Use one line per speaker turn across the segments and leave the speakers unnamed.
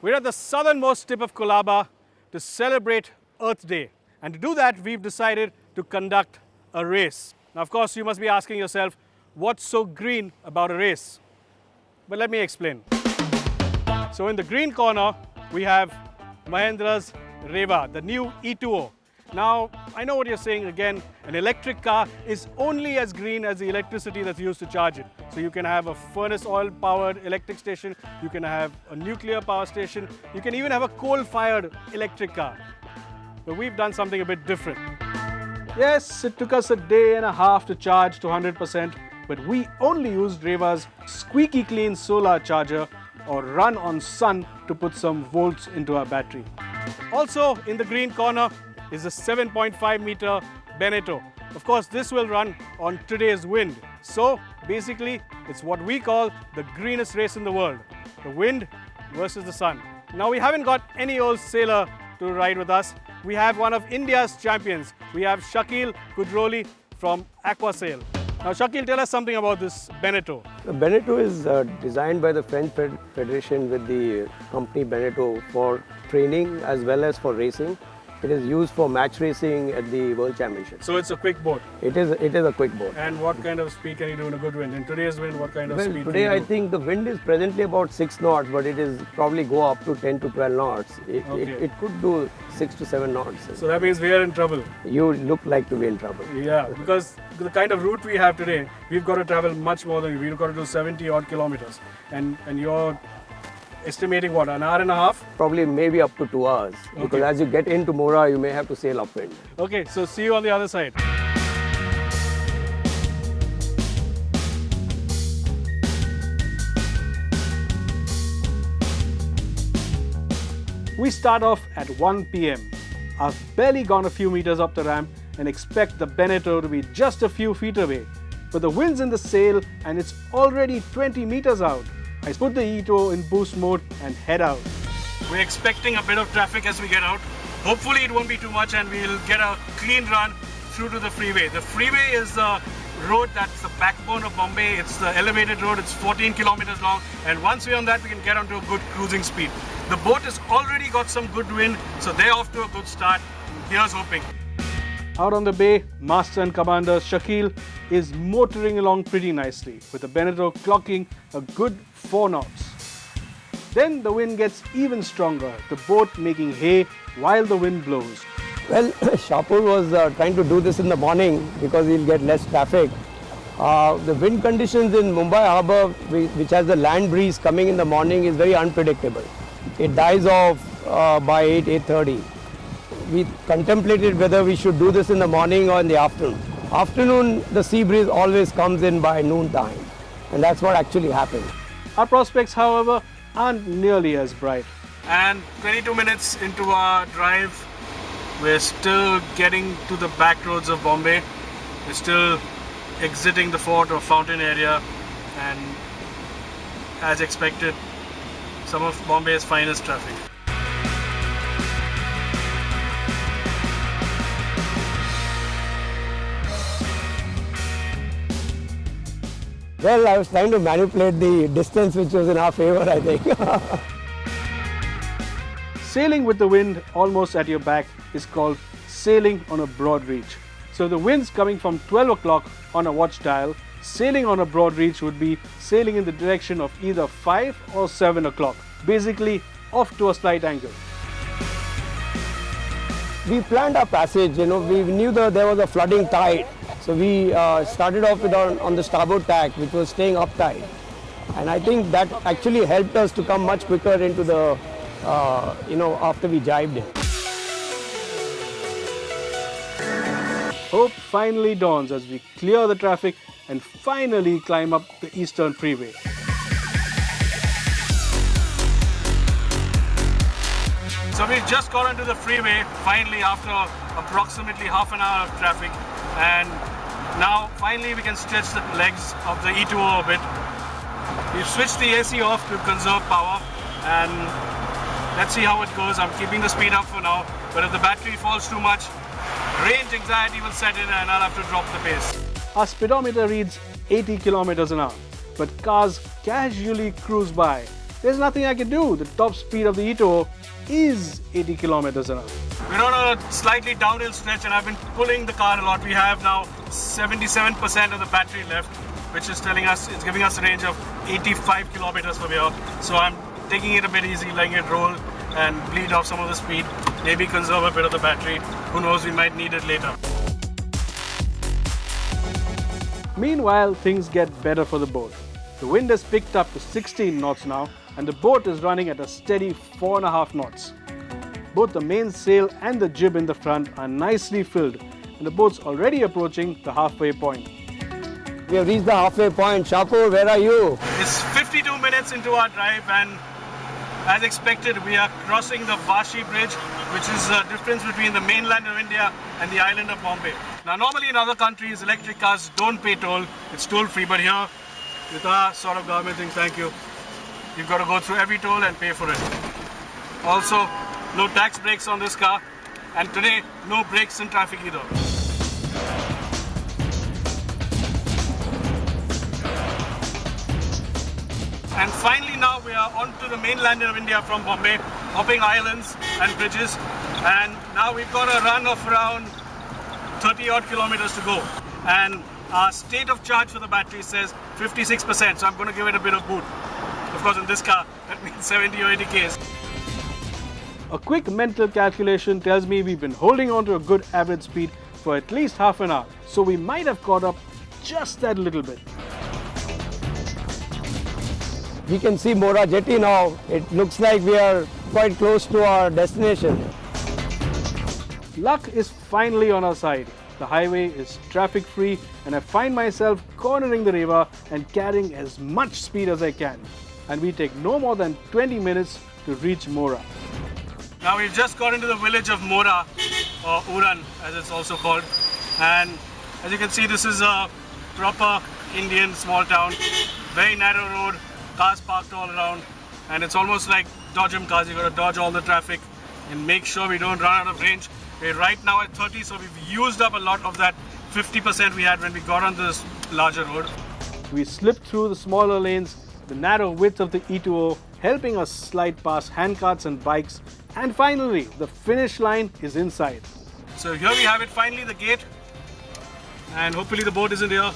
We're at the southernmost tip of Colaba to celebrate Earth Day. And to do that, we've decided to conduct a race. Now, of course, you must be asking yourself, what's so green about a race? But let me explain. So in the green corner, we have Mahindra's Reva, the new E2O. Now, I know what you're saying again, an electric car is only as green as the electricity that's used to charge it. So you can have a furnace oil powered electric station, you can have a nuclear power station, you can even have a coal fired electric car. But we've done something a bit different. Yes, it took us a day and a half to charge to 100%, but we only used Reva's squeaky clean solar charger or run on sun to put some volts into our battery. Also in the green corner is a 7.5 meter Beneteau. Of course, this will run on today's wind. So basically, it's what we call the greenest race in the world. The wind versus the sun. Now, we haven't got any old sailor to ride with us. We have one of India's champions. We have Shakeel Kudrolli from Aquasail. Now, Shakeel, tell us something about this Beneteau.
The Beneteau is designed by the French Federation with the company Beneteau for training as well as for racing. It is used for match racing at the World Championship.
So it's a quick boat?
It is a quick boat.
And what kind of speed can you do in a good wind? In today's wind, what kind of speed
today
can you do?
I think the wind is presently about 6 knots, but it is probably go up to 10 to 12 knots. It could do 6 to 7 knots.
So that means we are in trouble.
You look like to be in trouble.
Yeah, because the kind of route we have today, we've got to travel much more than you. We've got to do 70 odd kilometers. And you're estimating what, an hour and a half?
Probably maybe up to 2 hours.
Okay.
Because as you get into Mora, you may have to sail upwind.
Okay, so see you on the other side. We start off at 1 p.m. I've barely gone a few meters up the ramp and expect the Beneteau to be just a few feet away. But the wind's in the sail and it's already 20 meters out. I put the E2O in boost mode and head out. We're expecting a bit of traffic as we get out. Hopefully it won't be too much and we'll get a clean run through to the freeway. The freeway is the road that's the backbone of Bombay. It's the elevated road. It's 14 kilometers long. And once we're on that, we can get onto a good cruising speed. The boat has already got some good wind, so they're off to a good start. Here's hoping. Out on the bay, Master and Commander Shakeel is motoring along pretty nicely, with the Beneteau clocking a good 4 knots. Then the wind gets even stronger, the boat making hay while the wind blows.
Well, Shapur was trying to do this in the morning because he'll get less traffic. The wind conditions in Mumbai Harbour, which has the land breeze coming in the morning, is very unpredictable. It dies off by 8:30. We contemplated whether we should do this in the morning or in the afternoon. Afternoon, the sea breeze always comes in by noon time, and that's what actually happened.
Our prospects, however, aren't nearly as bright. And 22 minutes into our drive, we're still getting to the back roads of Bombay. We're still exiting the fort or fountain area, and as expected, some of Bombay's finest traffic.
Well, I was trying to manipulate the distance which was in our favor, I think.
Sailing with the wind almost at your back is called sailing on a broad reach. So the wind's coming from 12 o'clock on a watch dial. Sailing on a broad reach would be sailing in the direction of either 5 or 7 o'clock, basically off to a slight angle.
We planned our passage, we knew that there was a flooding tide. So we started off with on the starboard tack, which was staying uptight. And I think that actually helped us to come much quicker into the, after we jibed in.
Hope finally dawns as we clear the traffic and finally climb up the Eastern Freeway. So we've just got onto the freeway finally after approximately half an hour of traffic, and now finally we can stretch the legs of the E2O a bit. We've switched the AC off to conserve power, and let's see how it goes. I'm keeping the speed up for now, but if the battery falls too much, range anxiety will set in and I'll have to drop the pace. Our speedometer reads 80 kilometers an hour, but cars casually cruise by there's nothing I can do. The top speed of the Beneteau is 80 kilometers an hour. We're on a slightly downhill stretch and I've been pulling the car a lot. We have now 77% of the battery left, which is telling us, it's giving us a range of 85 kilometers from here. So I'm taking it a bit easy, letting it roll and bleed off some of the speed. Maybe conserve a bit of the battery. Who knows, we might need it later. Meanwhile, things get better for the boat. The wind has picked up to 16 knots now, and the boat is running at a steady 4.5 knots. Both the mainsail and the jib in the front are nicely filled, and the boat's already approaching the halfway point.
We have reached the halfway point. Shapur, where are you?
It's 52 minutes into our drive, and as expected, we are crossing the Vashi Bridge, which is the difference between the mainland of India and the island of Bombay. Now, normally in other countries, electric cars don't pay toll. It's toll-free, but here, with our sort of government thing, thank you, you've got to go through every toll and pay for it. Also, no tax breaks on this car, and today, no breaks in traffic either. And finally now we are onto the mainland of India from Bombay, hopping islands and bridges, and now we've got a run of around 30 odd kilometers to go. And our state of charge for the battery says 56%, so I'm going to give it a bit of boot. Of course, in this car, that means 70 or 80 Ks. A quick mental calculation tells me we've been holding on to a good average speed for at least half an hour, so we might have caught up just that little bit.
We can see Mora Jetty now. It looks like we are quite close to our destination.
Luck is finally on our side. The highway is traffic-free and I find myself cornering the river and carrying as much speed as I can. And we take no more than 20 minutes to reach Mora. Now we've just got into the village of Mora, or Uran as it's also called. And as you can see, this is a proper Indian small town. Very narrow road, cars parked all around. And it's almost like dodgem cars. You've got to dodge all the traffic and make sure we don't run out of range. We're right now at 30, so we've used up a lot of that 50% we had when we got on this larger road. We slipped through the smaller lanes, the narrow width of the E2O, helping us slide past handcarts and bikes. And finally, the finish line is in sight. So here we have it, finally the gate. And hopefully the boat isn't here.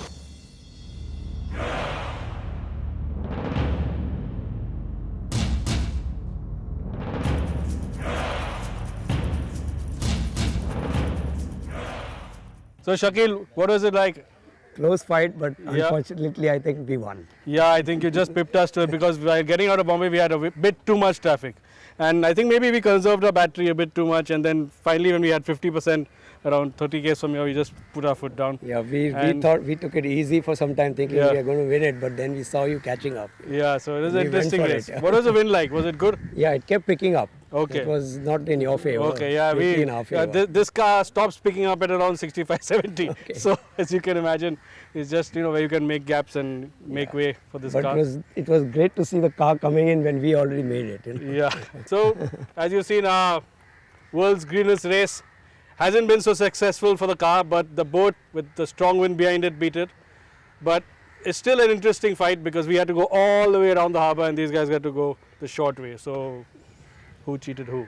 So Shakeel, what was it like?
Close fight, but unfortunately, I think we won.
Yeah, I think you just pipped us to it because while getting out of Bombay, we had a bit too much traffic. And I think maybe we conserved our battery a bit too much. And then finally, when we had 50%, around 30 k's from here, we just put our foot down.
Yeah, we thought we took it easy for some time thinking we are going to win it, but then we saw you catching up.
Yeah, so it was an interesting race. What was the wind like? Was it good?
Yeah, it kept picking up.
Okay.
It was not in your favor.
Okay, yeah,
in our favor.
This car stops picking up at around 65, 70. Okay. So as you can imagine, it's just, where you can make gaps and make way for this car.
But it was great to see the car coming in when we already made it.
Yeah. So as you've seen, our world's greenest race hasn't been so successful for the car, but the boat with the strong wind behind it beat it. But it's still an interesting fight because we had to go all the way around the harbour and these guys got to go the short way. So who cheated who?